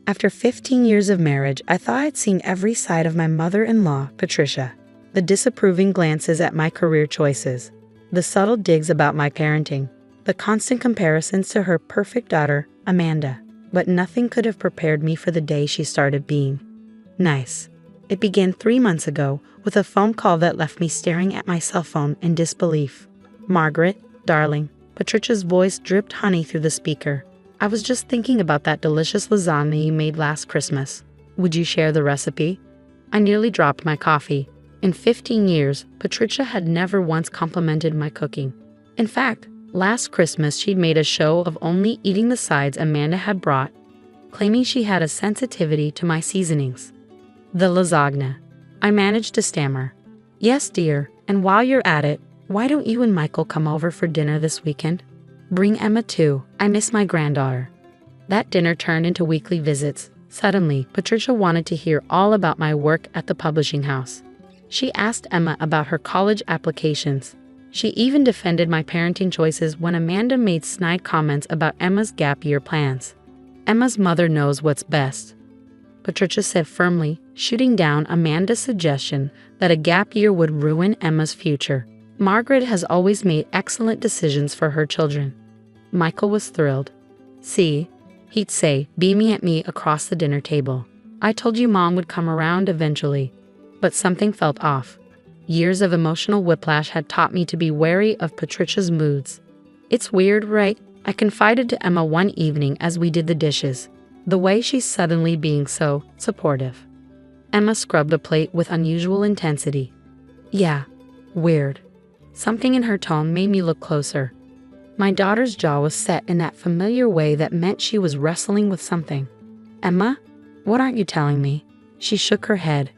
After 15 years of marriage, I thought I'd seen every side of my mother-in-law, Patricia. The disapproving glances at my career choices, the subtle digs about my parenting, the constant comparisons to her perfect daughter, Amanda. But nothing could have prepared me for the day she started being nice. It began 3 months ago with a phone call that left me staring at my cell phone in disbelief. "Margaret, darling," Patricia's voice dripped honey through the speaker. "I was just thinking about that delicious lasagna you made last Christmas. Would you share the recipe?" I nearly dropped my coffee. In 15 years, Patricia had never once complimented my cooking. In fact, last Christmas she'd made a show of only eating the sides Amanda had brought, claiming she had a sensitivity to my seasonings. "The lasagna," I managed to stammer. "Yes, dear, and while you're at it, why don't you and Michael come over for dinner this weekend? Bring Emma too, I miss my granddaughter." That dinner turned into weekly visits. Suddenly, Patricia wanted to hear all about my work at the publishing house. She asked Emma about her college applications. She even defended my parenting choices when Amanda made snide comments about Emma's gap year plans. "Emma's mother knows what's best," Patricia said firmly, shooting down Amanda's suggestion that a gap year would ruin Emma's future. "Margaret has always made excellent decisions for her children." Michael was thrilled. "See," he'd say, beaming at me across the dinner table. "I told you Mom would come around eventually." But something felt off. Years of emotional whiplash had taught me to be wary of Patricia's moods. "It's weird, right?" I confided to Emma one evening as we did the dishes. "The way she's suddenly being so supportive." Emma scrubbed a plate with unusual intensity. "Yeah, weird." Something in her tone made me look closer. My daughter's jaw was set in that familiar way that meant she was wrestling with something. "Emma, what aren't you telling me?" She shook her head.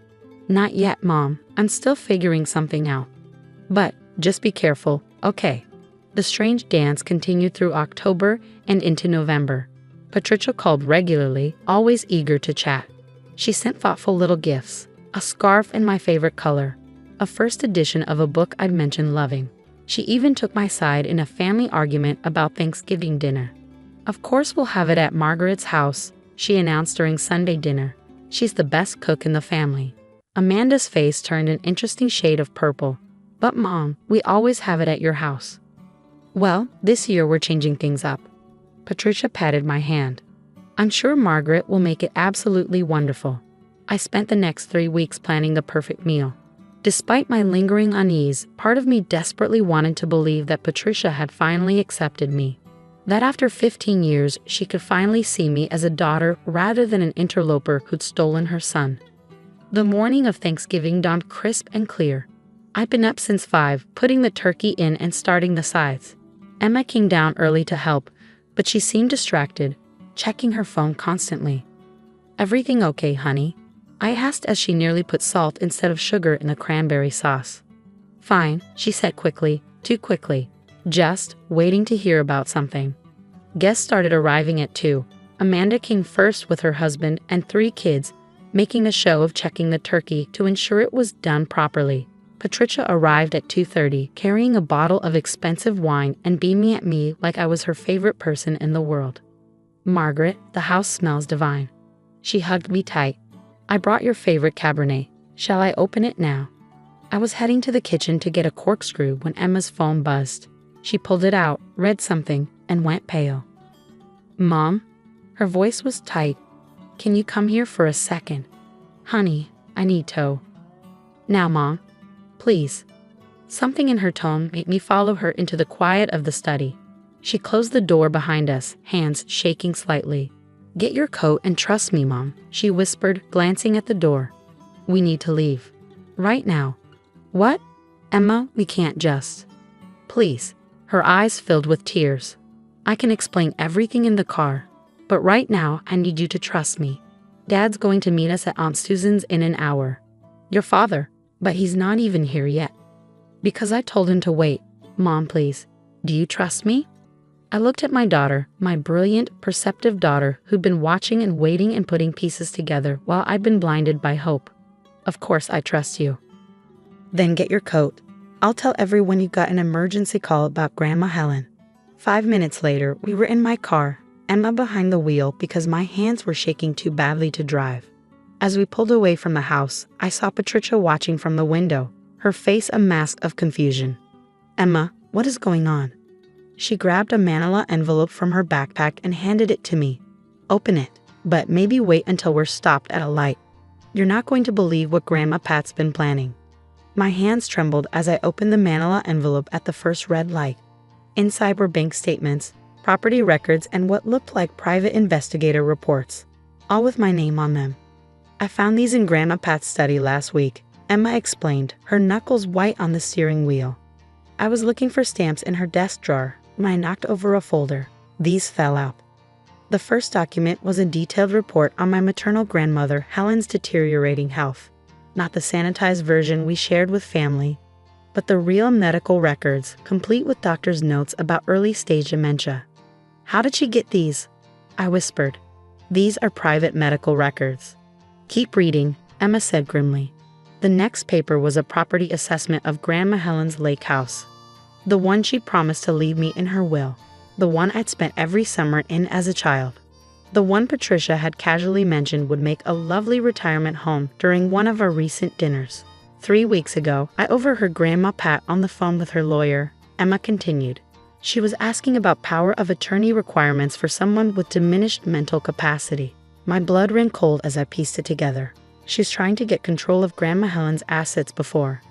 "Not yet, Mom. I'm still figuring something out. But just be careful, okay?" The strange dance continued through October and into November. Patricia called regularly, always eager to chat. She sent thoughtful little gifts, a scarf in my favorite color, a first edition of a book I'd mentioned loving. She even took my side in a family argument about Thanksgiving dinner. "Of course we'll have it at Margaret's house," she announced during Sunday dinner. "She's the best cook in the family." Amanda's face turned an interesting shade of purple. "But Mom, we always have it at your house." "Well, this year we're changing things up." Patricia patted my hand. "I'm sure Margaret will make it absolutely wonderful." I spent the next 3 weeks planning the perfect meal. Despite my lingering unease, part of me desperately wanted to believe that Patricia had finally accepted me. That after 15 years, she could finally see me as a daughter rather than an interloper who'd stolen her son. The morning of Thanksgiving dawned crisp and clear. I'd been up since 5, putting the turkey in and starting the sides. Emma came down early to help, but she seemed distracted, checking her phone constantly. "Everything okay, honey?" I asked as she nearly put salt instead of sugar in the cranberry sauce. "Fine," she said quickly, too quickly, just waiting to hear about something. Guests started arriving at 2. Amanda came first with her husband and 3 kids, making a show of checking the turkey to ensure it was done properly. Patricia arrived at 2:30, carrying a bottle of expensive wine and beaming at me like I was her favorite person in the world. "Margaret, the house smells divine." She hugged me tight. "I brought your favorite Cabernet. Shall I open it now?" I was heading to the kitchen to get a corkscrew when Emma's phone buzzed. She pulled it out, read something, and went pale. "Mom?" Her voice was tight. "Can you come here for a second?" "Honey, I need to." "Now, Mom. Please." Something in her tone made me follow her into the quiet of the study. She closed the door behind us, hands shaking slightly. "Get your coat and trust me, Mom," she whispered, glancing at the door. "We need to leave. Right now." "What?" "Emma, we can't just." "Please." Her eyes filled with tears. "I can explain everything in the car. But right now, I need you to trust me. Dad's going to meet us at Aunt Susan's in an hour. Your father. But he's not even here yet." "Because I told him to wait. Mom, please. Do you trust me?" I looked at my daughter, my brilliant, perceptive daughter who'd been watching and waiting and putting pieces together while I'd been blinded by hope. "Of course I trust you." "Then get your coat. I'll tell everyone you got an emergency call about Grandma Helen." 5 minutes later, we were in my car. Emma behind the wheel because my hands were shaking too badly to drive. As we pulled away from the house, I saw Patricia watching from the window, her face a mask of confusion. "Emma, what is going on?" She grabbed a manila envelope from her backpack and handed it to me. "Open it, but maybe wait until we're stopped at a light. You're not going to believe what Grandma Pat's been planning." My hands trembled as I opened the manila envelope at the first red light. Inside were bank statements, property records, and what looked like private investigator reports, all with my name on them. "I found these in Grandma Pat's study last week," Emma explained, her knuckles white on the steering wheel. "I was looking for stamps in her desk drawer when I knocked over a folder. These fell out." The first document was a detailed report on my maternal grandmother Helen's deteriorating health. Not the sanitized version we shared with family, but the real medical records, complete with doctor's notes about early-stage dementia. "How did she get these?" I whispered. "These are private medical records." "Keep reading," Emma said grimly. The next paper was a property assessment of Grandma Helen's lake house. The one she promised to leave me in her will. The one I'd spent every summer in as a child. The one Patricia had casually mentioned would make a lovely retirement home during one of our recent dinners. 3 weeks ago, I overheard Grandma Pat on the phone with her lawyer, Emma continued. She was asking about power of attorney requirements for someone with diminished mental capacity. My blood ran cold as I pieced it together. She's trying to get control of Grandma Helen's assets before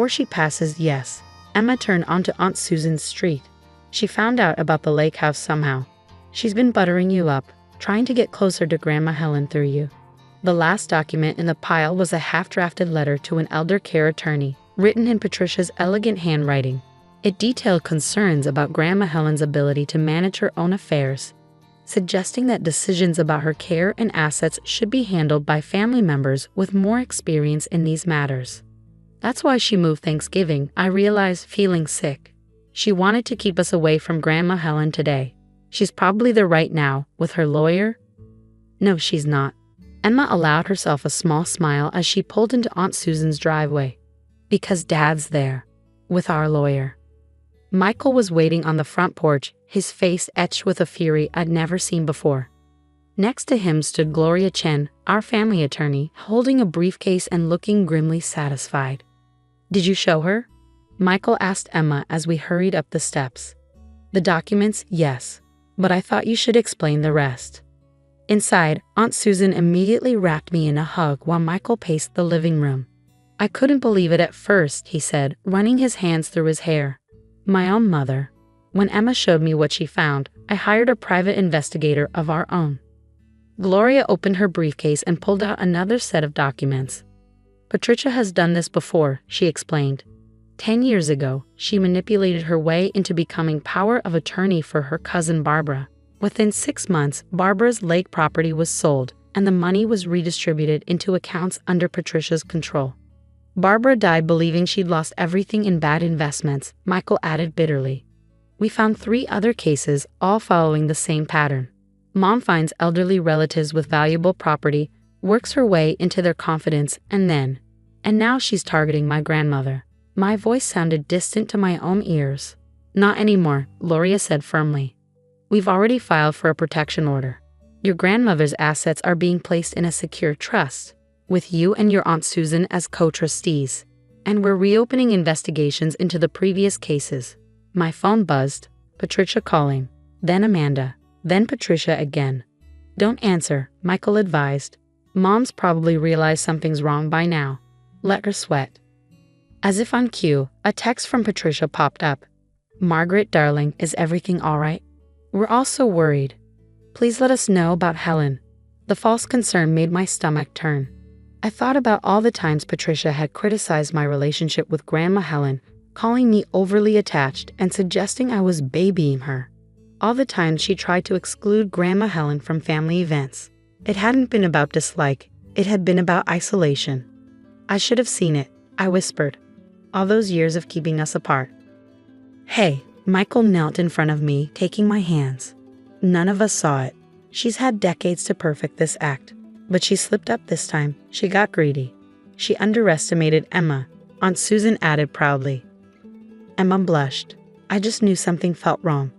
she passes, yes. Emma turned onto Aunt Susan's street. She found out about the lake house somehow. She's been buttering you up, trying to get closer to Grandma Helen through you. The last document in the pile was a half-drafted letter to an elder care attorney, written in Patricia's elegant handwriting. It detailed concerns about Grandma Helen's ability to manage her own affairs, suggesting that decisions about her care and assets should be handled by family members with more experience in these matters. That's why she moved Thanksgiving, I realized, feeling sick. She wanted to keep us away from Grandma Helen today. She's probably there right now, with her lawyer. No, she's not. Emma allowed herself a small smile as she pulled into Aunt Susan's driveway. Because Dad's there, with our lawyer. Michael was waiting on the front porch, his face etched with a fury I'd never seen before. Next to him stood Gloria Chen, our family attorney, holding a briefcase and looking grimly satisfied. "Did you show her?" Michael asked Emma as we hurried up the steps. "The documents, yes, but I thought you should explain the rest." Inside, Aunt Susan immediately wrapped me in a hug while Michael paced the living room. "I couldn't believe it at first," he said, running his hands through his hair. "My own mother. When Emma showed me what she found, I hired a private investigator of our own." Gloria opened her briefcase and pulled out another set of documents. "Patricia has done this before," she explained. 10 years ago, she manipulated her way into becoming power of attorney for her cousin Barbara. Within 6 months, Barbara's lake property was sold, and the money was redistributed into accounts under Patricia's control. Barbara died believing she'd lost everything in bad investments, Michael added bitterly. We found 3 other cases, all following the same pattern. Mom finds elderly relatives with valuable property, works her way into their confidence, and now she's targeting my grandmother. My voice sounded distant to my own ears. "Not anymore," Gloria said firmly. "We've already filed for a protection order. Your grandmother's assets are being placed in a secure trust, with you and your Aunt Susan as co-trustees. And we're reopening investigations into the previous cases." My phone buzzed. Patricia calling. Then Amanda. Then Patricia again. "Don't answer," Michael advised. "Mom's probably realized something's wrong by now. Let her sweat." As if on cue, a text from Patricia popped up. "Margaret, darling, is everything all right? We're all so worried. Please let us know about Helen." The false concern made my stomach turn. I thought about all the times Patricia had criticized my relationship with Grandma Helen, calling me overly attached and suggesting I was babying her. All the times she tried to exclude Grandma Helen from family events. It hadn't been about dislike, it had been about isolation. "I should have seen it," I whispered. "All those years of keeping us apart." "Hey," Michael knelt in front of me, taking my hands. "None of us saw it. She's had decades to perfect this act. But she slipped up this time. She got greedy. She underestimated Emma," Aunt Susan added proudly. Emma blushed. I just knew something felt wrong.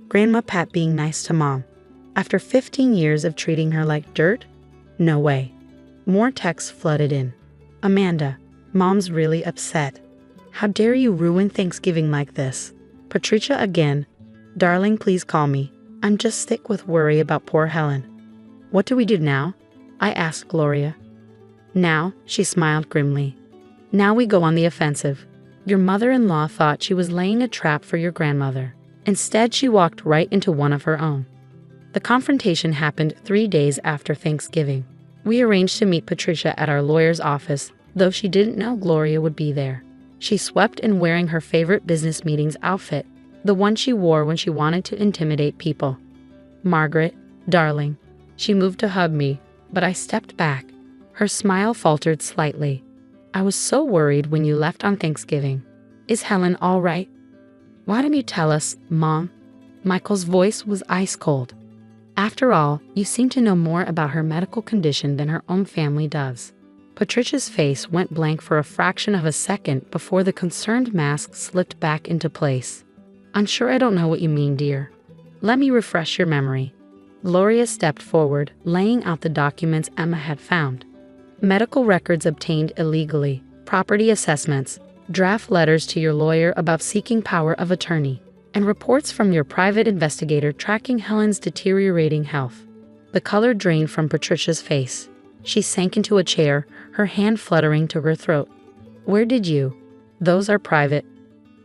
Grandma Pat being nice to Mom, After 15 years of treating her like dirt? No way. More texts flooded in. Amanda, Mom's really upset. How dare you ruin Thanksgiving like this? Patricia again. Darling, please call me. I'm just sick with worry about poor Helen. What do we do now? I asked Gloria. Now, she smiled grimly. Now we go on the offensive. Your mother-in-law thought she was laying a trap for your grandmother. Instead, she walked right into one of her own. The confrontation happened 3 days after Thanksgiving. We arranged to meet Patricia at our lawyer's office, though she didn't know Gloria would be there. She swept in wearing her favorite business meetings outfit, the one she wore when she wanted to intimidate people. Margaret, darling. She moved to hug me, but I stepped back. Her smile faltered slightly. I was so worried when you left on Thanksgiving. Is Helen all right? Why didn't you tell us, Mom? Michael's voice was ice cold. After all, you seem to know more about her medical condition than her own family does. Patricia's face went blank for a fraction of a second before the concerned mask slipped back into place. I'm sure I don't know what you mean, dear. Let me refresh your memory. Gloria stepped forward, laying out the documents Emma had found. Medical records obtained illegally, property assessments, draft letters to your lawyer about seeking power of attorney, and reports from your private investigator tracking Helen's deteriorating health. The color drained from Patricia's face. She sank into a chair, her hand fluttering to her throat. Where did you? Those are private.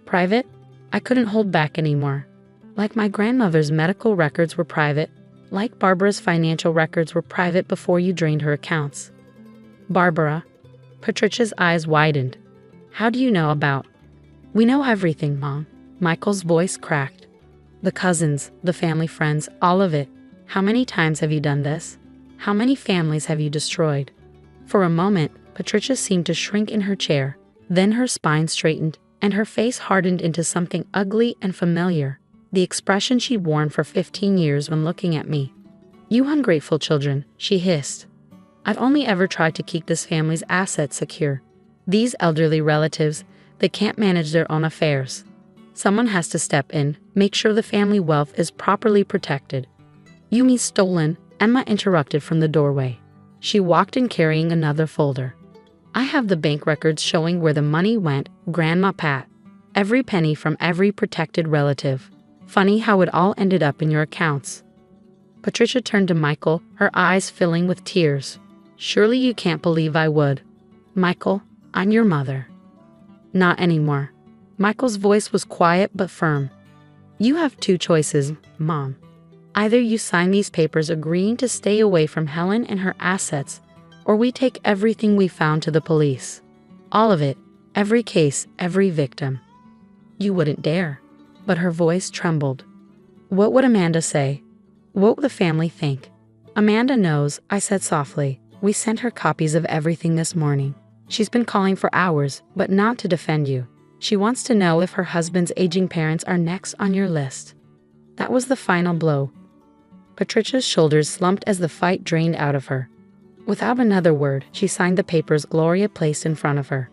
Private? I couldn't hold back anymore. Like my grandmother's medical records were private, like Barbara's financial records were private before you drained her accounts. Barbara? Patricia's eyes widened. How do you know about? We know everything, Mom. Michael's voice cracked. The cousins, the family friends, all of it. How many times have you done this? How many families have you destroyed? For a moment, Patricia seemed to shrink in her chair. Then her spine straightened, and her face hardened into something ugly and familiar, the expression she'd worn for 15 years when looking at me. You ungrateful children, she hissed. I've only ever tried to keep this family's assets secure. These elderly relatives, they can't manage their own affairs. Someone has to step in, make sure the family wealth is properly protected. You mean stolen? Emma interrupted from the doorway. She walked in carrying another folder. I have the bank records showing where the money went, Grandma Pat. Every penny from every protected relative. Funny how it all ended up in your accounts. Patricia turned to Michael, her eyes filling with tears. Surely you can't believe I would. Michael, I'm your mother. Not anymore. Michael's voice was quiet but firm. You have two choices, Mom. Either you sign these papers agreeing to stay away from Helen and her assets, or we take everything we found to the police. All of it, every case, every victim. You wouldn't dare. But her voice trembled. What would Amanda say? What would the family think? Amanda knows, I said softly. We sent her copies of everything this morning. She's been calling for hours, but not to defend you. She wants to know if her husband's aging parents are next on your list. That was the final blow. Patricia's shoulders slumped as the fight drained out of her. Without another word, she signed the papers Gloria placed in front of her.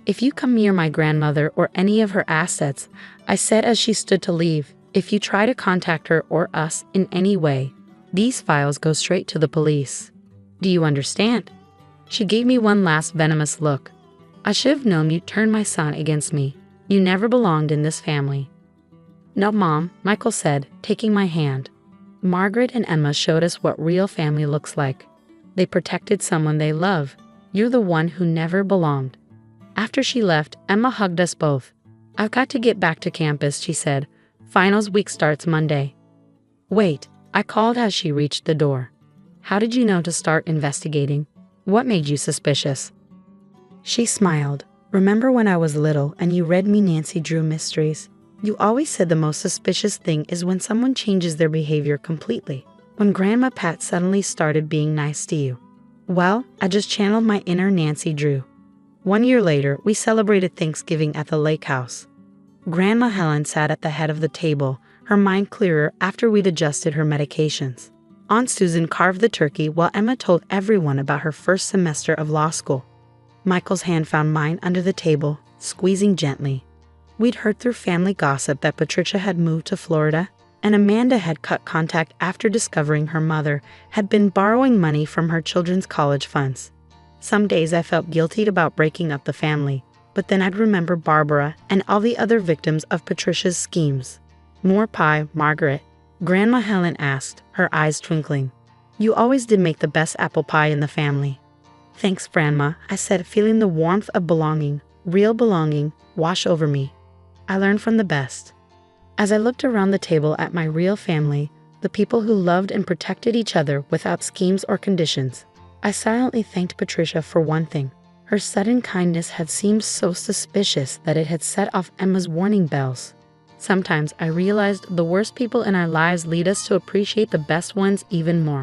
If you come near my grandmother or any of her assets, I said as she stood to leave, if you try to contact her or us in any way, these files go straight to the police. Do you understand? She gave me one last venomous look. I should have known you'd turn my son against me. You never belonged in this family. No, Mom, Michael said, taking my hand. Margaret and Emma showed us what real family looks like. They protected someone they love. You're the one who never belonged. After she left, Emma hugged us both. I've got to get back to campus, she said. Finals week starts Monday. Wait, I called as she reached the door. How did you know to start investigating? What made you suspicious? She smiled. Remember when I was little and you read me Nancy Drew mysteries? You always said the most suspicious thing is when someone changes their behavior completely. When Grandma Pat suddenly started being nice to you. Well, I just channeled my inner Nancy Drew. 1 year later, we celebrated Thanksgiving at the lake house. Grandma Helen sat at the head of the table, her mind clearer after we'd adjusted her medications. Aunt Susan carved the turkey while Emma told everyone about her first semester of law school. Michael's hand found mine under the table, squeezing gently. We'd heard through family gossip that Patricia had moved to Florida. and Amanda had cut contact after discovering her mother had been borrowing money from her children's college funds. Some days I felt guilty about breaking up the family, but then I'd remember Barbara and all the other victims of Patricia's schemes. "More pie, Margaret?" Grandma Helen asked, her eyes twinkling. "You always did make the best apple pie in the family." "Thanks, Grandma," I said, feeling the warmth of belonging, real belonging, wash over me. I learned from the best. As I looked around the table at my real family, the people who loved and protected each other without schemes or conditions, I silently thanked Patricia for one thing. Her sudden kindness had seemed so suspicious that it had set off Emma's warning bells. Sometimes I realized the worst people in our lives lead us to appreciate the best ones even more.